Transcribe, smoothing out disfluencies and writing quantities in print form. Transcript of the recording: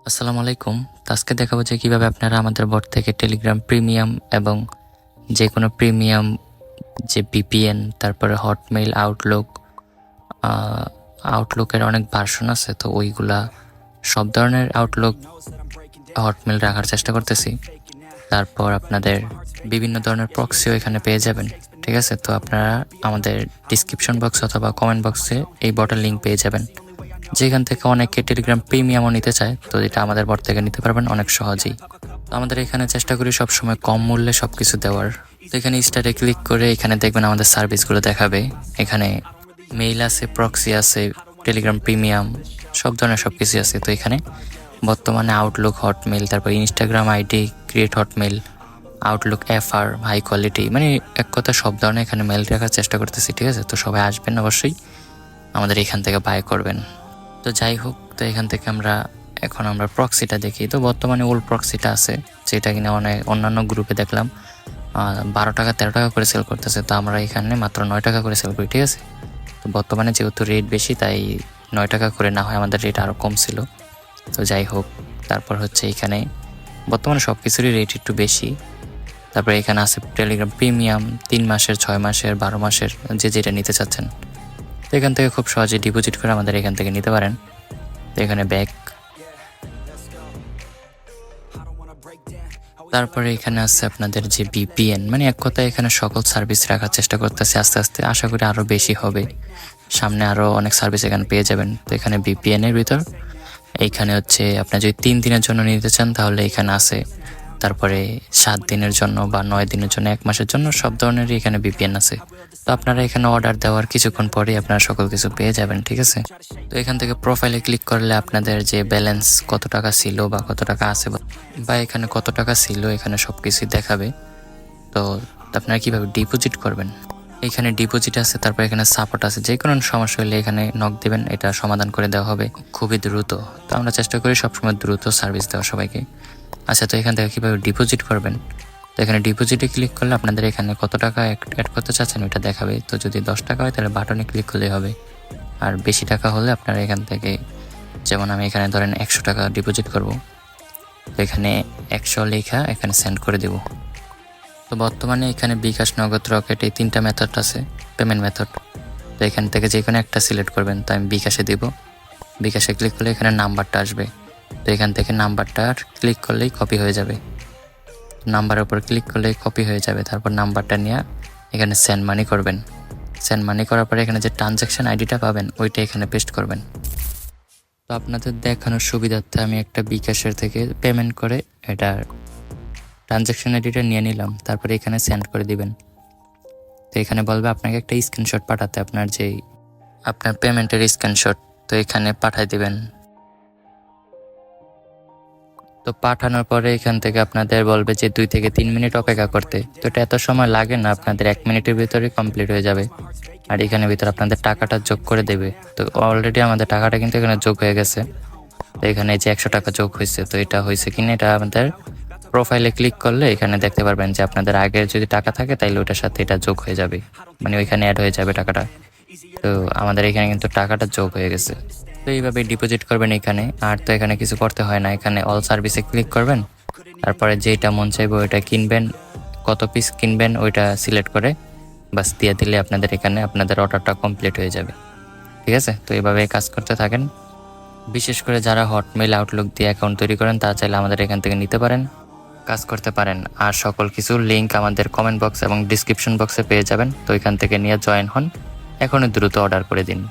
আসসালামু আলাইকুম। তো আজকে দেখাবো যে কিভাবে আপনারা আমাদের বট থেকে টেলিগ্রাম প্রিমিয়াম এবং যে কোনো প্রিমিয়াম যে ভিপিএন, তারপরে হটমেইল, আউটলুকের অনেক ভার্সন আছে, তো ওইগুলা সব ধরনের আউটলুক হটমেইল রাখার চেষ্টা করতেছি। তারপর আপনাদের বিভিন্ন ধরনের প্রক্সিও এখানে পেয়ে যাবেন, ঠিক আছে? তো আপনারা আমাদের ডিসক্রিপশন বক্স অথবা কমেন্ট বক্সে এই বটের লিঙ্ক পেয়ে যাবেন, যেখান থেকে অনেকে টেলিগ্রাম প্রিমিয়ামও নিতে চায়, তো এটা আমাদের বট থেকে নিতে পারবেন অনেক সহজেই। তো আমাদের এখানে চেষ্টা করি সবসময় কম মূল্যে সব কিছু দেওয়ার। তো এখানে স্টারে ক্লিক করে এখানে দেখবেন আমাদের সার্ভিসগুলো দেখাবে। এখানে মেইল আছে, প্রক্সি আছে, টেলিগ্রাম প্রিমিয়াম, সব ধরনের সব কিছু আছে। তো এখানে বর্তমানে আউটলুক হটমেইল, তারপর Instagram ID create Hotmail, Outlook এফআর হাই কোয়ালিটি, মানে এক কথা সব ধরনের এখানে মেইল রাখার চেষ্টা করতেছি, ঠিক আছে? তো সবাই আসবেন অবশ্যই, আমাদের এখান থেকে বাই করবেন। তো যাই হোক, তো এখান থেকে এখন আমরা প্রক্সিটা দেখি। তো বর্তমানে ওল্ড প্রক্সিটা আছে, যেটা কিনা অন্যান্য গ্রুপে দেখলাম 12 টাকা 13 টাকা করে সেল করতেছে। তো আমরা এখানে মাত্র 9 টাকা করে সেল করি, ঠিক আছে? তো বর্তমানে যেহেতু রেট বেশি, তাই 9 টাকা করে না হয় আমাদের রেট আরও কম ছিল। তো যাই হোক, তারপর হচ্ছে এখানে বর্তমানে সব কিছুরই রেট একটু বেশি। তারপরে এখানে আছে টেলিগ্রাম প্রিমিয়াম 3 মাসের, 6 মাসের, 12 মাসের, যে যেটা নিতে চাচ্ছেন। তো এখান থেকে খুব সহজে ডিপোজিট করে আমাদের এখান থেকে নিতে পারেন। তো এখানে ব্যাক, তারপরে এখানে আছে আপনাদের যে ভিপিএন, মানে এক কথায় এখানে সকল সার্ভিস রাখার চেষ্টা করতেছি আস্তে আস্তে, আশা করি আরও বেশি হবে, সামনে আরও অনেক সার্ভিস এখানে পেয়ে যাবেন। তো এখানে ভিপিএন এর ভিতর এইখানে হচ্ছে আপনার যদি 3 দিনের জন্য নিতে চান তাহলে এখানে আছে, তারপরে 7 দিনের জন্য বা 9 দিনের জন্য, 1 মাসের জন্য সব ধরনেরই এখানে ভিপিএন আছে। তো আপনারা এখানে অর্ডার দেওয়ার কিছুক্ষণ পরেই আপনারা সকল কিছু পেয়ে যাবেন, ঠিক আছে? তো এখান থেকে প্রোফাইলে ক্লিক করলে আপনাদের যে ব্যালেন্স কত টাকা ছিল বা কত টাকা আছে বা এখানে কত টাকা ছিল, এখানে সব কিছুই দেখাবে। তো আপনারা কিভাবে ডিপোজিট করবেন, এখানে ডিপোজিট আছে, তারপর এখানে সাপোর্ট আছে, যে কোনো সমস্যা হলে এখানে নক দেবেন, এটা সমাধান করে দেওয়া হবে খুবই দ্রুত। তো আমরা চেষ্টা করি সবসময় দ্রুত সার্ভিস দেওয়া সবাইকে। আচ্ছা, তো এখান থেকে কীভাবে ডিপোজিট করবেন, তো এখানে ডিপোজিটে ক্লিক করলে আপনাদের এখানে কত টাকা অ্যাড করতে চাচ্ছেন ওইটা দেখাবে। তো যদি 10 টাকা হয় তাহলে বাটনে ক্লিক করলেই হবে, আর বেশি টাকা হলে আপনারা এখান থেকে, যেমন আমি এখানে ধরেন 100 টাকা ডিপোজিট করব, তো এখানে 100 লেখা এখানে সেন্ড করে দেব। তো বর্তমানে এখানে বিকাশ, নগদ, রকেট, এই 3টা মেথড আছে পেমেন্ট মেথড। তো এখান থেকে যে কোনো একটা সিলেক্ট করবেন। তো আমি বিকাশে দেব, বিকাশে ক্লিক করলে এখানে নাম্বারটা আসবে। তো এখান থেকে নাম্বারটা ক্লিক করলেই কপি হয়ে যাবে, নাম্বারের উপর ক্লিক করলেই কপি হয়ে যাবে। তারপর নাম্বারটা নিয়ে এখানে সেন্ড মানি করবেন। সেন্ড মানি করার পরে এখানে যে ট্রানজ্যাকশন আইডিটা পাবেন ওইটা এখানে পেস্ট করবেন। তো আপনাদের দেখানোর সুবিধার্থে আমি একটা বিকাশের থেকে পেমেন্ট করে এটার ট্রানজ্যাকশন আইডিটা নিয়ে নিলাম, তারপরে এখানে সেন্ড করে দিবেন। তো এখানে বলবে আপনাকে একটা স্ক্রিনশট পাঠাতে, আপনার পেমেন্টের স্ক্রিনশট, তো এখানে পাঠাই দিবেন। তো পাঠানোর পরে এখান থেকে আপনাদের বলবে যে 2 থেকে 3 মিনিট অপেক্ষা করতে। তো এটা এত সময় লাগে না, আপনাদের 1 মিনিটের ভিতরে কমপ্লিট হয়ে যাবে। আর এখানে ভিতরে আপনাদের টাকাটা যোগ করে দেবে। তো অলরেডি আমাদের টাকাটা কিন্তু এখানে যোগ হয়ে গেছে। তো এখানে যে 100 টাকা যোগ হয়েছে, তো এটা হয়েছে কিনা এটা আমাদের প্রোফাইলে ক্লিক করলে এখানে দেখতে পারবেন যে আপনাদের আগের যদি টাকা থাকে তাইলে ওটার সাথে এটা যোগ হয়ে যাবে, মানে ওইখানে অ্যাড হয়ে যাবে টাকাটা। তো আমাদের এখানে কিন্তু টাকাটা যোগ হয়ে গেছে। তো এইভাবে ডিপোজিট করবেন এখানে, আর তো এখানে কিছু করতে হয় না। এখানে অল সার্ভিসে ক্লিক করবেন, তারপরে যেটা মন চাইবে ওইটা কিনবেন, কত পিস কিনবেন ওইটা সিলেক্ট করে বাস দিয়ে দিলে আপনাদের এখানে আপনাদের অর্ডারটা কমপ্লিট হয়ে যাবে, ঠিক আছে? তো এইভাবে কাজ করতে থাকেন। বিশেষ করে যারা হটমেইল, আউটলুক দিয়ে অ্যাকাউন্ট তৈরি করেন তারা চাইলে আমাদের এখান থেকে নিতে পারেন, কাজ করতে পারেন। আর সকল কিছুর লিঙ্ক আমাদের কমেন্ট বক্স এবং ডিসক্রিপশন বক্সে পেয়ে যাবেন। তো এখান থেকে নিয়ে জয়েন হন, এখনই দ্রুত অর্ডার করে দিন।